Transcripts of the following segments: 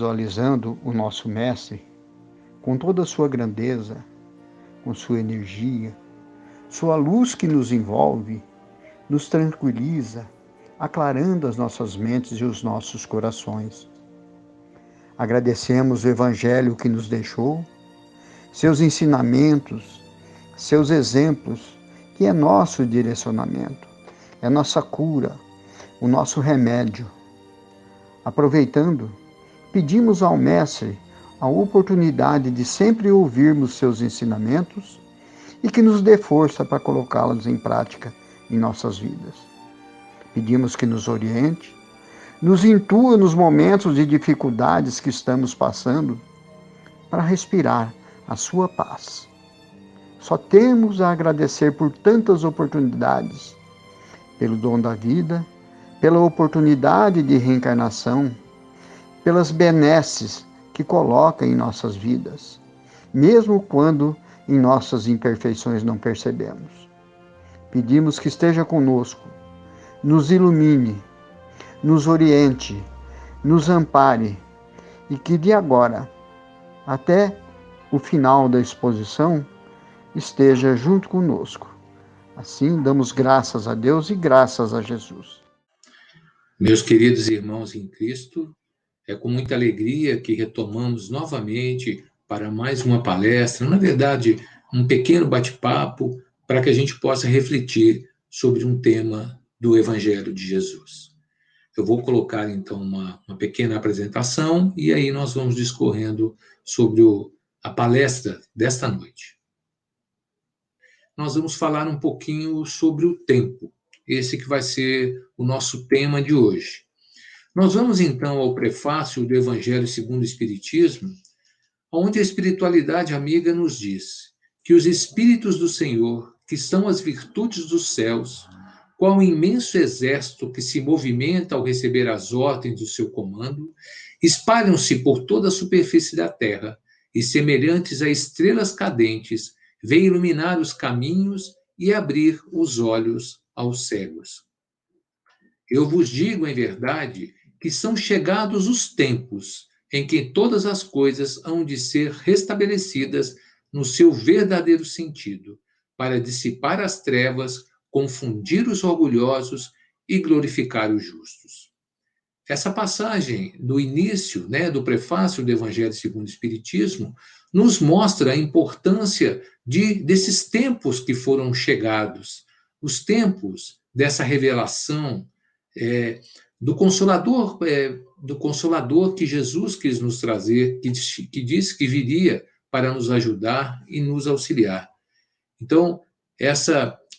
visualizando o nosso Mestre, com toda a sua grandeza, com sua energia, sua luz que nos envolve, nos tranquiliza, aclarando as nossas mentes e os nossos corações. Agradecemos o Evangelho que nos deixou, seus ensinamentos, seus exemplos, que é nosso direcionamento, é nossa cura, o nosso remédio. Aproveitando, pedimos ao Mestre a oportunidade de sempre ouvirmos seus ensinamentos e que nos dê força para colocá-los em prática em nossas vidas. Pedimos que nos oriente, nos intua nos momentos de dificuldades que estamos passando, para respirar a sua paz. Só temos a agradecer por tantas oportunidades, pelo dom da vida, pela oportunidade de reencarnação, pelas benesses que coloca em nossas vidas, mesmo quando em nossas imperfeições não percebemos. Pedimos que esteja conosco, nos ilumine, nos oriente, nos ampare e que de agora até o final da exposição esteja junto conosco. Assim, damos graças a Deus e graças a Jesus. Meus queridos irmãos em Cristo, é com muita alegria que retomamos novamente para mais uma palestra, na verdade, um pequeno bate-papo, para que a gente possa refletir sobre um tema do Evangelho de Jesus. Eu vou colocar, então, uma pequena apresentação e aí nós vamos discorrendo sobre a palestra desta noite. Nós vamos falar um pouquinho sobre o tempo, esse que vai ser o nosso tema de hoje. Nós vamos, então, ao prefácio do Evangelho segundo o Espiritismo, onde a espiritualidade amiga nos diz que os Espíritos do Senhor, que são as virtudes dos céus, qual imenso exército que se movimenta ao receber as ordens do seu comando, espalham-se por toda a superfície da terra e, semelhantes a estrelas cadentes, vêm iluminar os caminhos e abrir os olhos aos cegos. Eu vos digo, em verdade, que são chegados os tempos em que todas as coisas hão de ser restabelecidas no seu verdadeiro sentido, para dissipar as trevas, confundir os orgulhosos e glorificar os justos. Essa passagem do início, do prefácio do Evangelho segundo o Espiritismo, nos mostra a importância desses tempos que foram chegados, os tempos dessa revelação do Consolador que Jesus quis nos trazer, que disse que viria para nos ajudar e nos auxiliar. Então,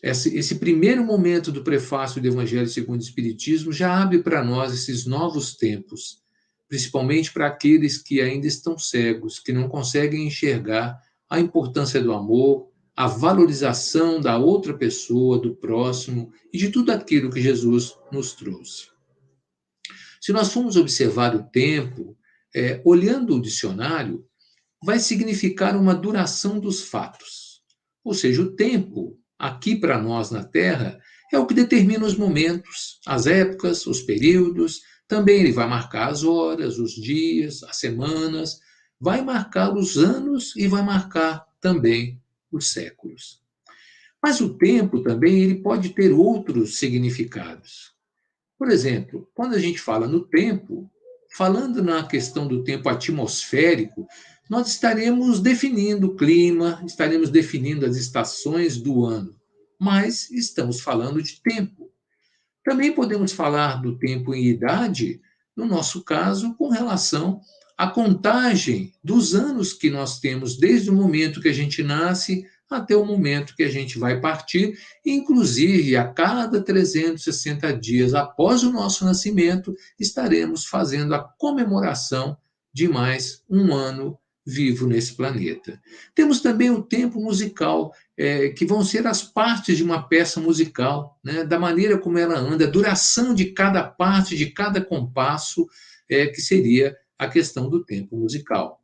esse primeiro momento do prefácio do Evangelho segundo o Espiritismo já abre para nós esses novos tempos, principalmente para aqueles que ainda estão cegos, que não conseguem enxergar a importância do amor, a valorização da outra pessoa, do próximo e de tudo aquilo que Jesus nos trouxe. Se nós formos observar o tempo, olhando o dicionário, vai significar uma duração dos fatos. Ou seja, o tempo, aqui para nós na Terra, é o que determina os momentos, as épocas, os períodos. Também ele vai marcar as horas, os dias, as semanas, vai marcar os anos e vai marcar também os séculos. Mas o tempo também ele pode ter outros significados. Por exemplo, quando a gente fala no tempo, falando na questão do tempo atmosférico, nós estaremos definindo o clima, estaremos definindo as estações do ano, mas estamos falando de tempo. Também podemos falar do tempo em idade, no nosso caso, com relação à contagem dos anos que nós temos, desde o momento que a gente nasce até o momento que a gente vai partir, inclusive a cada 360 dias após o nosso nascimento, estaremos fazendo a comemoração de mais um ano vivo nesse planeta. Temos também o tempo musical, que vão ser as partes de uma peça musical, da maneira como ela anda, a duração de cada parte, de cada compasso, que seria a questão do tempo musical.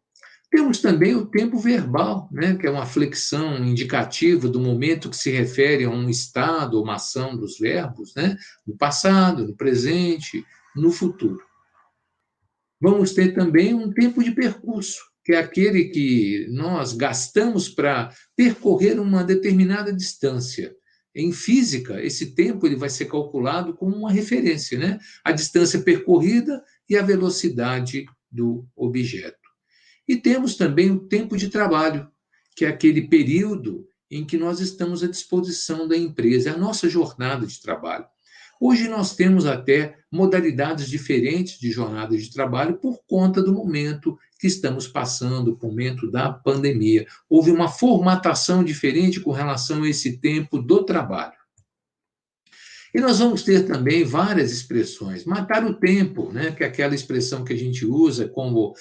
Temos também o tempo verbal, que é uma flexão indicativa do momento que se refere a um estado ou uma ação dos verbos, no passado, no presente, no futuro. Vamos ter também um tempo de percurso, que é aquele que nós gastamos para percorrer uma determinada distância. Em física, esse tempo ele vai ser calculado como uma referência, né? A distância percorrida e a velocidade do objeto. E temos também o tempo de trabalho, que é aquele período em que nós estamos à disposição da empresa, é a nossa jornada de trabalho. Hoje nós temos até modalidades diferentes de jornada de trabalho por conta do momento que estamos passando, o momento da pandemia. Houve uma formatação diferente com relação a esse tempo do trabalho. E nós vamos ter também várias expressões. Matar o tempo, né? Que é aquela expressão que a gente usa como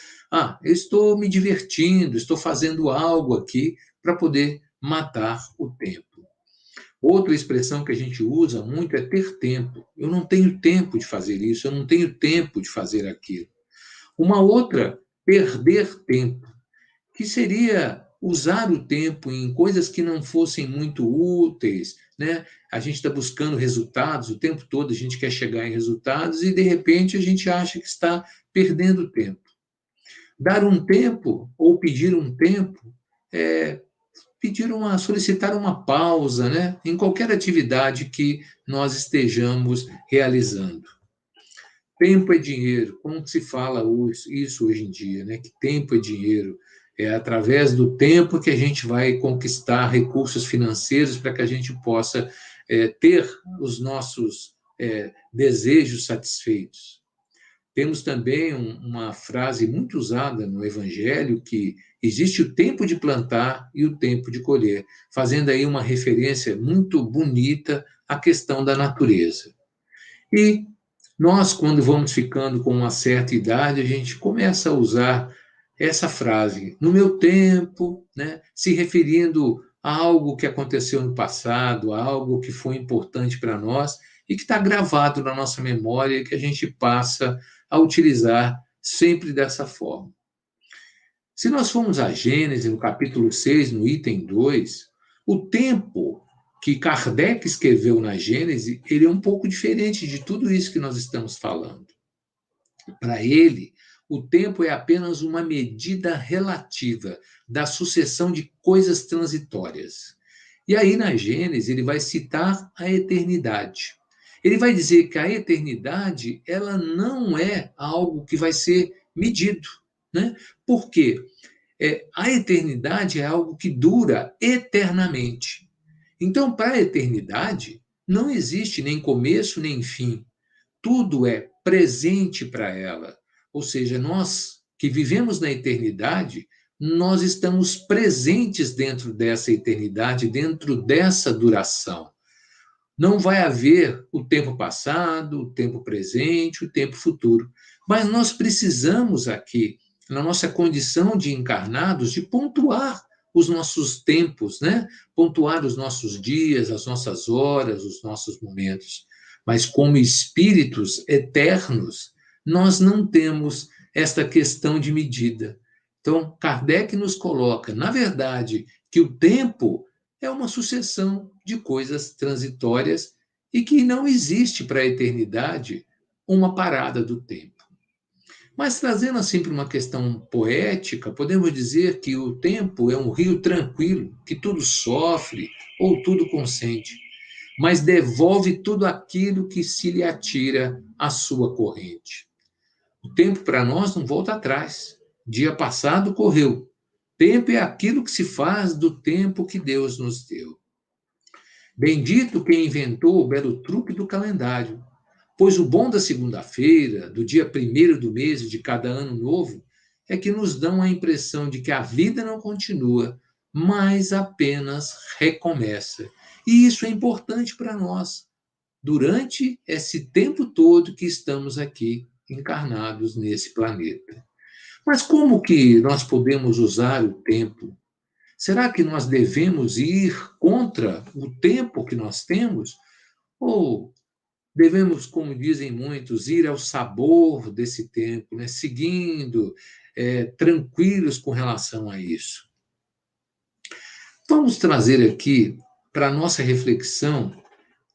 eu estou me divertindo, estou fazendo algo aqui para poder matar o tempo. Outra expressão que a gente usa muito é ter tempo. Eu não tenho tempo de fazer isso, eu não tenho tempo de fazer aquilo. Uma outra, perder tempo, que seria usar o tempo em coisas que não fossem muito úteis, né? A gente está buscando resultados o tempo todo, a gente quer chegar em resultados e, de repente, a gente acha que está perdendo tempo. Dar um tempo ou pedir um tempo é solicitar uma pausa, né? Em qualquer atividade que nós estejamos realizando. Tempo é dinheiro. Como se fala isso hoje em dia, né? Que tempo é dinheiro. É através do tempo que a gente vai conquistar recursos financeiros para que a gente possa ter os nossos desejos satisfeitos. Temos também uma frase muito usada no Evangelho que existe o tempo de plantar e o tempo de colher, fazendo aí uma referência muito bonita à questão da natureza. E nós, quando vamos ficando com uma certa idade, a gente começa a usar essa frase, no meu tempo, né, se referindo a algo que aconteceu no passado, a algo que foi importante para nós e que está gravado na nossa memória e que a gente passa a utilizar sempre dessa forma. Se nós formos a Gênesis, no capítulo 6, no item 2, o tempo que Kardec escreveu na Gênesis, ele é um pouco diferente de tudo isso que nós estamos falando. Para ele, o tempo é apenas uma medida relativa da sucessão de coisas transitórias. E aí, na Gênesis, ele vai citar a eternidade. Ele vai dizer que a eternidade, ela não é algo que vai ser medido, né? Por quê? A eternidade é algo que dura eternamente. Então, para a eternidade, não existe nem começo nem fim. Tudo é presente para ela. Ou seja, nós que vivemos na eternidade, nós estamos presentes dentro dessa eternidade, dentro dessa duração. Não vai haver o tempo passado, o tempo presente, o tempo futuro. Mas nós precisamos aqui, na nossa condição de encarnados, de pontuar os nossos tempos, né? Pontuar os nossos dias, as nossas horas, os nossos momentos. Mas como espíritos eternos, nós não temos esta questão de medida. Então, Kardec nos coloca, na verdade, que o tempo é uma sucessão de coisas transitórias e que não existe para a eternidade uma parada do tempo. Mas trazendo assim para uma questão poética, podemos dizer que o tempo é um rio tranquilo, que tudo sofre ou tudo consente, mas devolve tudo aquilo que se lhe atira à sua corrente. O tempo para nós não volta atrás. Dia passado correu. Tempo é aquilo que se faz do tempo que Deus nos deu. Bendito quem inventou o belo truque do calendário, pois o bom da segunda-feira, do dia 1º do mês de cada ano novo, é que nos dão a impressão de que a vida não continua, mas apenas recomeça. E isso é importante para nós, durante esse tempo todo que estamos aqui encarnados nesse planeta. Mas como que nós podemos usar o tempo? Será que nós devemos ir contra o tempo que nós temos? Ou devemos, como dizem muitos, ir ao sabor desse tempo, né? Seguindo, tranquilos com relação a isso? Vamos trazer aqui para a nossa reflexão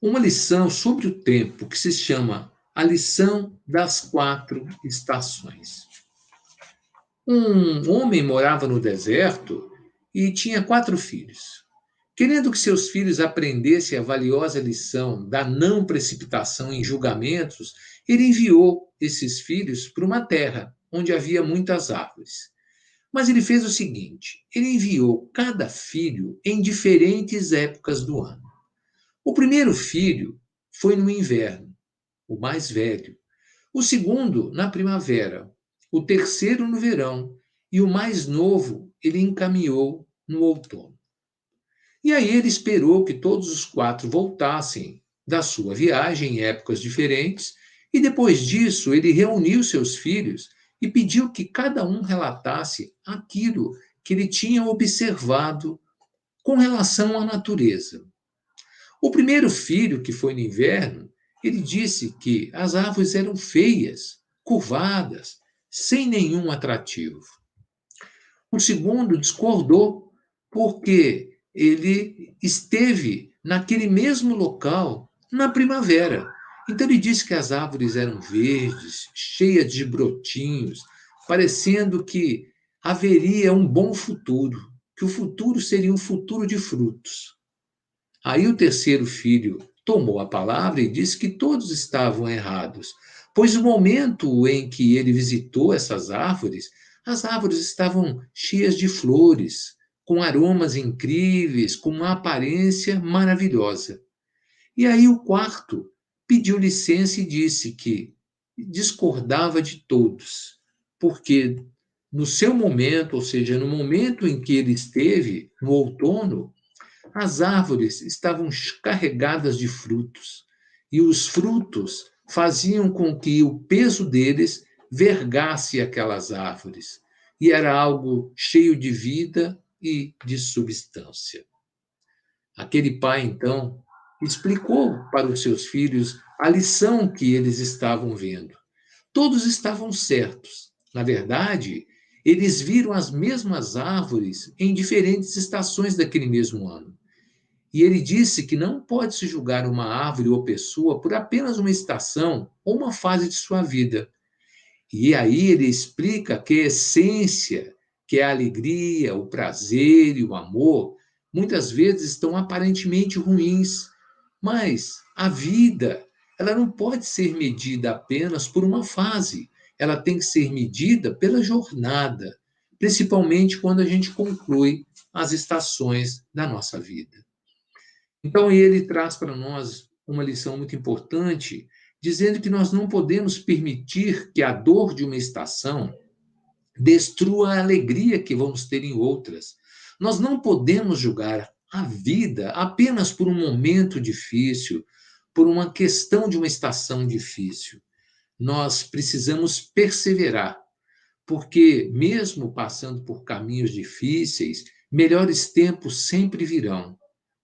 uma lição sobre o tempo que se chama a lição das 4 estações. Um homem morava no deserto e tinha 4 filhos. Querendo que seus filhos aprendessem a valiosa lição da não precipitação em julgamentos, ele enviou esses filhos para uma terra onde havia muitas árvores. Mas ele fez o seguinte: ele enviou cada filho em diferentes épocas do ano. O primeiro filho foi no inverno, o mais velho. O segundo, na primavera. O terceiro, no verão. E o mais novo, ele encaminhou no outono. E aí ele esperou que todos os 4 voltassem da sua viagem em épocas diferentes, e depois disso ele reuniu seus filhos e pediu que cada um relatasse aquilo que ele tinha observado com relação à natureza. O primeiro filho, que foi no inverno, ele disse que as árvores eram feias, curvadas, sem nenhum atrativo. O segundo discordou, porque ele esteve naquele mesmo local na primavera. Então ele disse que as árvores eram verdes, cheias de brotinhos, parecendo que haveria um bom futuro, que o futuro seria um futuro de frutos. Aí o terceiro filho tomou a palavra e disse que todos estavam errados, pois no momento em que ele visitou essas árvores, as árvores estavam cheias de flores, com aromas incríveis, com uma aparência maravilhosa. E aí o quarto pediu licença e disse que discordava de todos, porque no seu momento, ou seja, no momento em que ele esteve, no outono, as árvores estavam carregadas de frutos, e os frutos faziam com que o peso deles vergasse aquelas árvores, e era algo cheio de vida e de substância. Aquele pai, então, explicou para os seus filhos a lição que eles estavam vendo. Todos estavam certos. Na verdade, eles viram as mesmas árvores em diferentes estações daquele mesmo ano. E ele disse que não pode se julgar uma árvore ou pessoa por apenas uma estação ou uma fase de sua vida. E aí ele explica que a essência, que é a alegria, o prazer e o amor, muitas vezes estão aparentemente ruins, mas a vida, ela não pode ser medida apenas por uma fase, ela tem que ser medida pela jornada, principalmente quando a gente conclui as estações da nossa vida. Então, ele traz para nós uma lição muito importante, dizendo que nós não podemos permitir que a dor de uma estação destrua a alegria que vamos ter em outras. Nós não podemos julgar a vida apenas por um momento difícil, por uma questão de uma estação difícil. Nós precisamos perseverar, porque, mesmo passando por caminhos difíceis, melhores tempos sempre virão.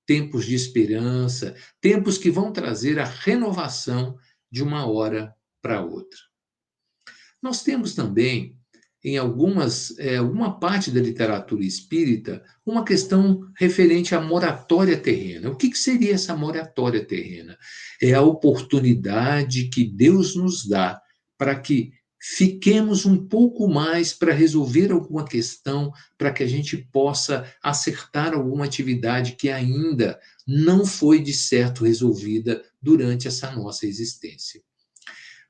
Tempos de esperança, tempos que vão trazer a renovação de uma hora para outra. Nós temos também, em alguma parte da literatura espírita, uma questão referente à moratória terrena. O que seria essa moratória terrena? É a oportunidade que Deus nos dá para que fiquemos um pouco mais para resolver alguma questão, para que a gente possa acertar alguma atividade que ainda não foi de certo resolvida durante essa nossa existência.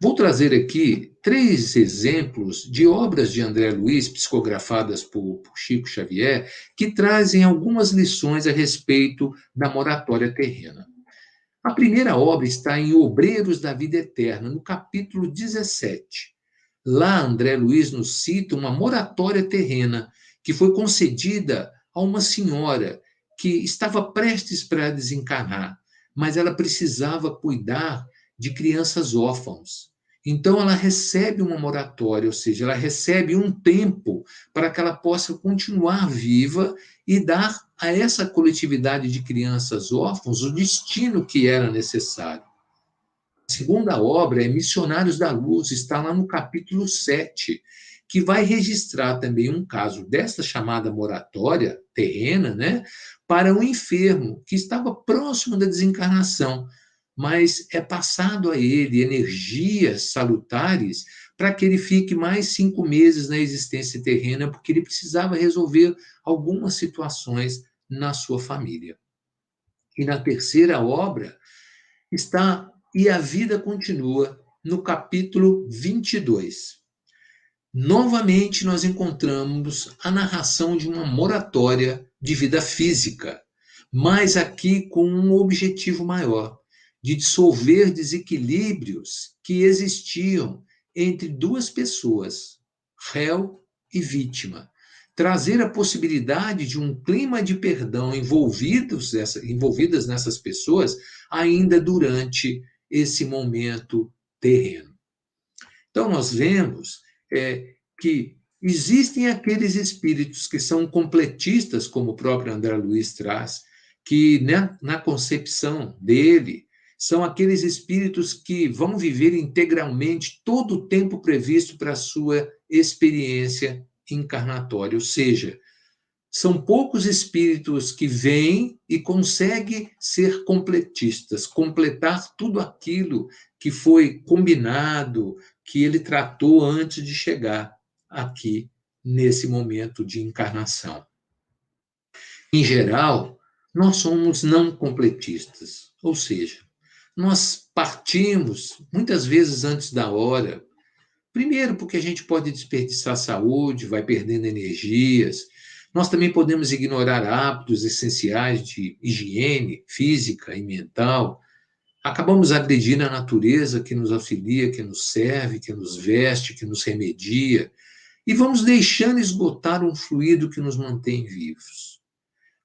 Vou trazer aqui 3 exemplos de obras de André Luiz, psicografadas por Chico Xavier, que trazem algumas lições a respeito da moratória terrena. A primeira obra está em Obreiros da Vida Eterna, no capítulo 17. Lá, André Luiz nos cita uma moratória terrena que foi concedida a uma senhora que estava prestes para desencarnar, mas ela precisava cuidar de crianças órfãos. Então, ela recebe uma moratória, ou seja, ela recebe um tempo para que ela possa continuar viva e dar a essa coletividade de crianças órfãos o destino que era necessário. A segunda obra é Missionários da Luz, está lá no capítulo 7, que vai registrar também um caso desta chamada moratória terrena, né, para um enfermo que estava próximo da desencarnação, mas é passado a ele energias salutares para que ele fique mais 5 meses na existência terrena, porque ele precisava resolver algumas situações na sua família. E na terceira obra está E a Vida Continua, no capítulo 22. Novamente, nós encontramos a narração de uma moratória de vida física, mas aqui com um objetivo maior, de dissolver desequilíbrios que existiam entre duas pessoas, réu e vítima. Trazer a possibilidade de um clima de perdão envolvidas nessas pessoas ainda durante esse momento terreno. Então, nós vemos que existem aqueles espíritos que são completistas, como o próprio André Luiz traz, que na concepção dele são aqueles espíritos que vão viver integralmente todo o tempo previsto para a sua experiência encarnatória, ou seja, são poucos espíritos que vêm e conseguem ser completistas, completar tudo aquilo que foi combinado, que ele tratou antes de chegar aqui nesse momento de encarnação. Em geral, nós somos não completistas, ou seja, nós partimos muitas vezes antes da hora. Primeiro, porque a gente pode desperdiçar saúde, vai perdendo energias. Nós também podemos ignorar hábitos essenciais de higiene física e mental. Acabamos agredindo a natureza que nos auxilia, que nos serve, que nos veste, que nos remedia. E vamos deixando esgotar um fluido que nos mantém vivos.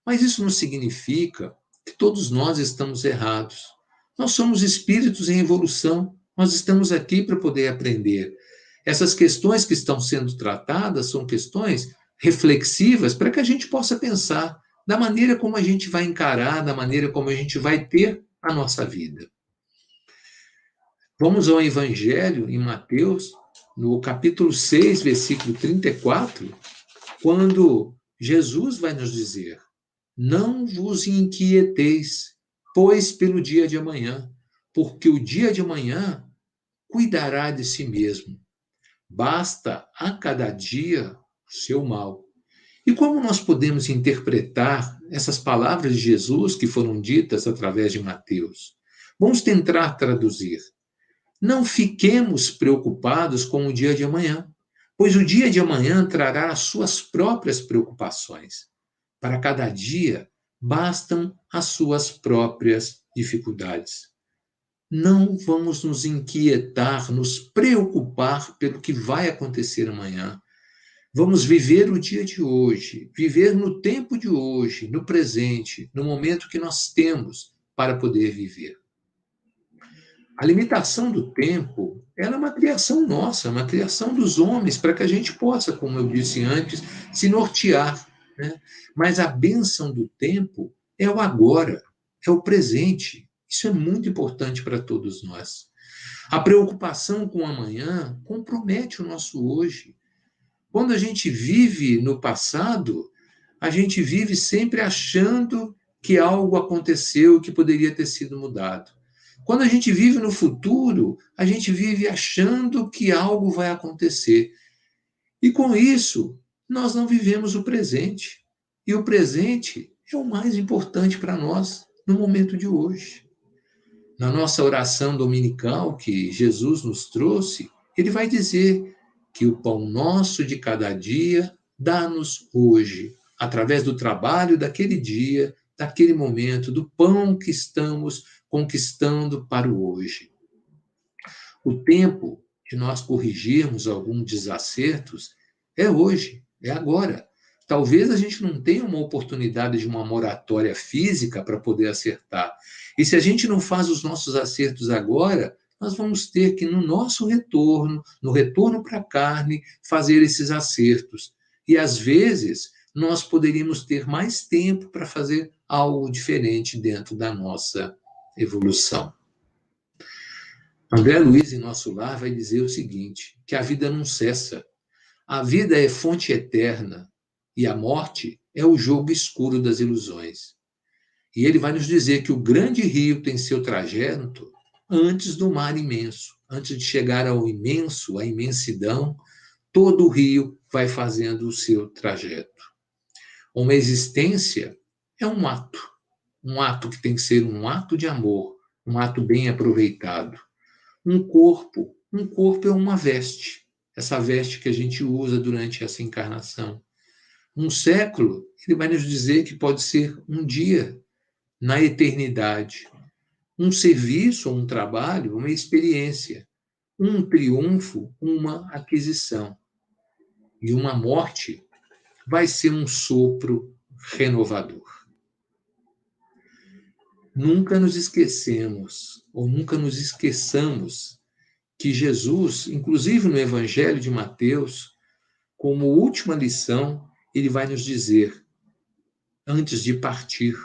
Mas isso não significa que todos nós estamos errados. Nós somos espíritos em evolução. Nós estamos aqui para poder aprender. Essas questões que estão sendo tratadas são questões reflexivas para que a gente possa pensar da maneira como a gente vai encarar, da maneira como a gente vai ter a nossa vida. Vamos ao Evangelho em Mateus, no capítulo 6, versículo 34, quando Jesus vai nos dizer: não vos inquieteis, pois pelo dia de amanhã, porque o dia de amanhã cuidará de si mesmo. Basta a cada dia o seu mal. E como nós podemos interpretar essas palavras de Jesus que foram ditas através de Mateus? Vamos tentar traduzir. Não fiquemos preocupados com o dia de amanhã, pois o dia de amanhã trará as suas próprias preocupações. Para cada dia, bastam as suas próprias dificuldades. Não vamos nos inquietar, nos preocupar pelo que vai acontecer amanhã. Vamos viver o dia de hoje, viver no tempo de hoje, no presente, no momento que nós temos para poder viver. A limitação do tempo, ela é uma criação nossa, uma criação dos homens, para que a gente possa, como eu disse antes, se nortear, né? Mas a bênção do tempo é o agora, é o presente. Isso é muito importante para todos nós. A preocupação com o amanhã compromete o nosso hoje. Quando a gente vive no passado, a gente vive sempre achando que algo aconteceu que poderia ter sido mudado. Quando a gente vive no futuro, a gente vive achando que algo vai acontecer. E com isso, nós não vivemos o presente. E o presente é o mais importante para nós no momento de hoje. Na nossa oração dominical que Jesus nos trouxe, ele vai dizer que o pão nosso de cada dia dá-nos hoje, através do trabalho daquele dia, daquele momento, do pão que estamos conquistando para o hoje. O tempo de nós corrigirmos alguns desacertos é hoje, é agora. Talvez a gente não tenha uma oportunidade de uma moratória física para poder acertar. E se a gente não faz os nossos acertos agora, nós vamos ter que, no nosso retorno, no retorno para a carne, fazer esses acertos. E, às vezes, nós poderíamos ter mais tempo para fazer algo diferente dentro da nossa evolução. André Luiz, em Nosso Lar, vai dizer o seguinte, que a vida não cessa. A vida é fonte eterna e a morte é o jogo escuro das ilusões. E ele vai nos dizer que o grande rio tem seu trajeto antes do mar imenso. Antes de chegar ao imenso, à imensidão, todo o rio vai fazendo o seu trajeto. Uma existência é um ato que tem que ser um ato de amor, um ato bem aproveitado. Um corpo é uma veste, essa veste que a gente usa durante essa encarnação. Um século, ele vai nos dizer que pode ser um dia na eternidade. Um serviço, um trabalho, uma experiência. Um triunfo, uma aquisição. E uma morte vai ser um sopro renovador. Nunca nos esquecemos, ou nunca nos esqueçamos, que Jesus, inclusive no Evangelho de Mateus, como última lição, ele vai nos dizer, antes de partir,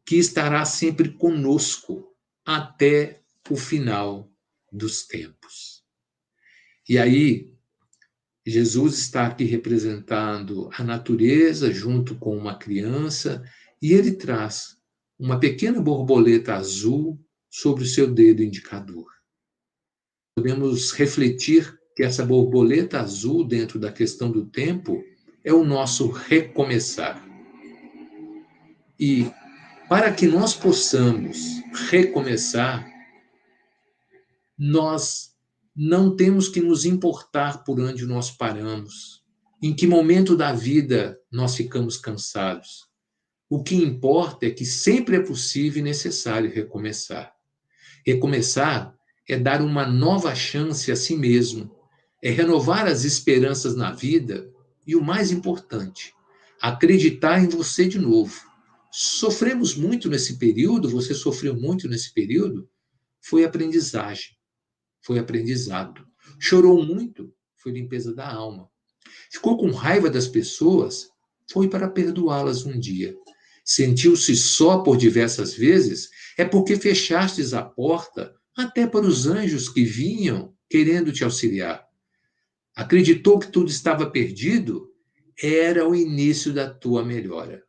que estará sempre conosco até o final dos tempos. E aí, Jesus está aqui representando a natureza junto com uma criança e ele traz uma pequena borboleta azul sobre o seu dedo indicador. Podemos refletir que essa borboleta azul dentro da questão do tempo é o nosso recomeçar. E para que nós possamos recomeçar, nós não temos que nos importar por onde nós paramos, em que momento da vida nós ficamos cansados. O que importa é que sempre é possível e necessário recomeçar. Recomeçar é dar uma nova chance a si mesmo, é renovar as esperanças na vida e, o mais importante, acreditar em você de novo. Sofremos muito nesse período, você sofreu muito nesse período, foi aprendizagem, foi aprendizado. Chorou muito, foi limpeza da alma. Ficou com raiva das pessoas, foi para perdoá-las um dia. Sentiu-se só por diversas vezes, é porque fechastes a porta até para os anjos que vinham querendo te auxiliar. Acreditou que tudo estava perdido, era o início da tua melhora.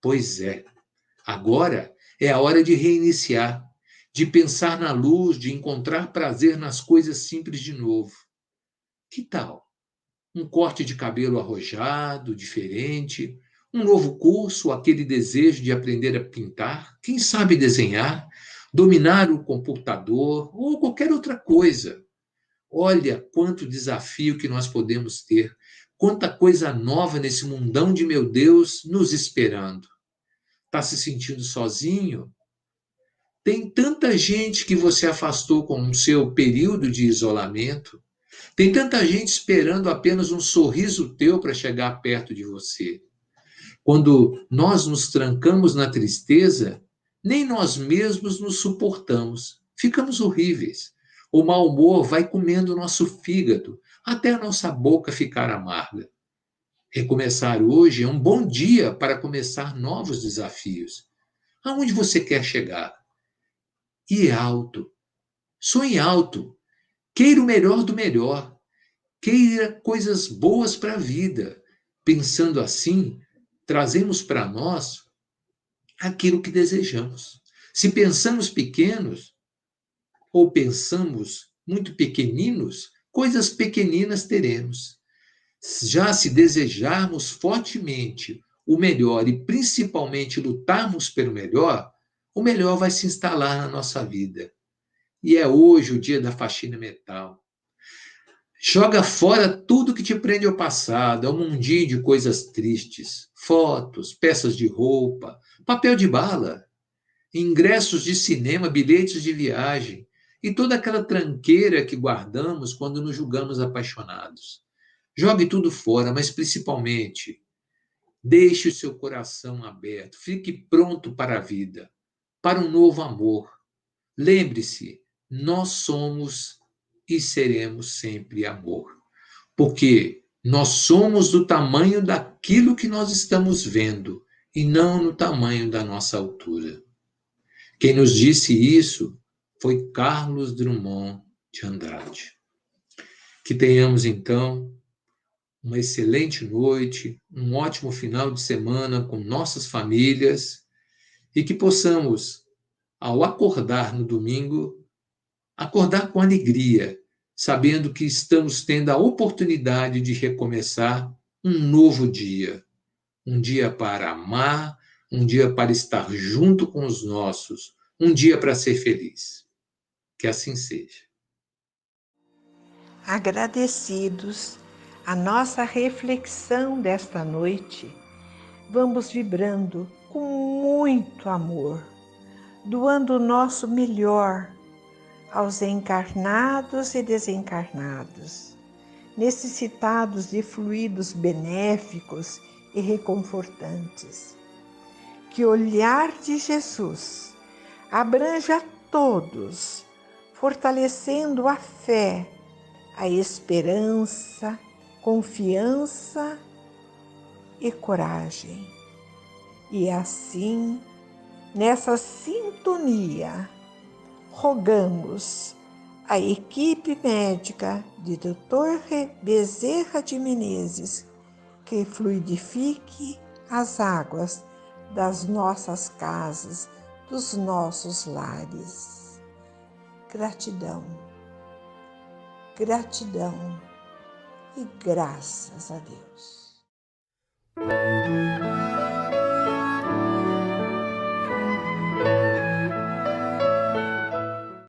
Pois é, agora é a hora de reiniciar, de pensar na luz, de encontrar prazer nas coisas simples de novo. Que tal? Um corte de cabelo arrojado, diferente, um novo curso, aquele desejo de aprender a pintar, quem sabe desenhar, dominar o computador ou qualquer outra coisa. Olha quanto desafio que nós podemos ter, quanta coisa nova nesse mundão de meu Deus nos esperando. Está se sentindo sozinho? Tem tanta gente que você afastou com o seu período de isolamento. Tem tanta gente esperando apenas um sorriso teu para chegar perto de você. Quando nós nos trancamos na tristeza, nem nós mesmos nos suportamos. Ficamos horríveis. O mau humor vai comendo o nosso fígado, até a nossa boca ficar amarga. Recomeçar hoje é um bom dia para começar novos desafios. Aonde você quer chegar? E alto. Sonhe alto. Queira o melhor do melhor. Queira coisas boas para a vida. Pensando assim, trazemos para nós aquilo que desejamos. Se pensamos pequenos ou pensamos muito pequeninos, coisas pequeninas teremos. Já se desejarmos fortemente o melhor e principalmente lutarmos pelo melhor, o melhor vai se instalar na nossa vida. E é hoje o dia da faxina mental. Joga fora tudo que te prende ao passado, ao mundinho de coisas tristes, fotos, peças de roupa, papel de bala, ingressos de cinema, bilhetes de viagem e toda aquela tranqueira que guardamos quando nos julgamos apaixonados. Jogue tudo fora, mas principalmente, deixe o seu coração aberto, fique pronto para a vida, para um novo amor. Lembre-se, nós somos e seremos sempre amor. Porque nós somos do tamanho daquilo que nós estamos vendo e não no tamanho da nossa altura. Quem nos disse isso foi Carlos Drummond de Andrade. Que tenhamos, então, uma excelente noite, um ótimo final de semana com nossas famílias e que possamos, ao acordar no domingo, acordar com alegria, sabendo que estamos tendo a oportunidade de recomeçar um novo dia. Um dia para amar, um dia para estar junto com os nossos, um dia para ser feliz. Que assim seja. Agradecidos à nossa reflexão desta noite, vamos vibrando com muito amor, doando o nosso melhor aos encarnados e desencarnados, necessitados de fluidos benéficos e reconfortantes. Que o olhar de Jesus abranja a todos, fortalecendo a fé, a esperança, confiança e coragem. E assim, nessa sintonia, rogamos à equipe médica de Dr. Bezerra de Menezes que fluidifique as águas das nossas casas, dos nossos lares. Gratidão, gratidão e graças a Deus.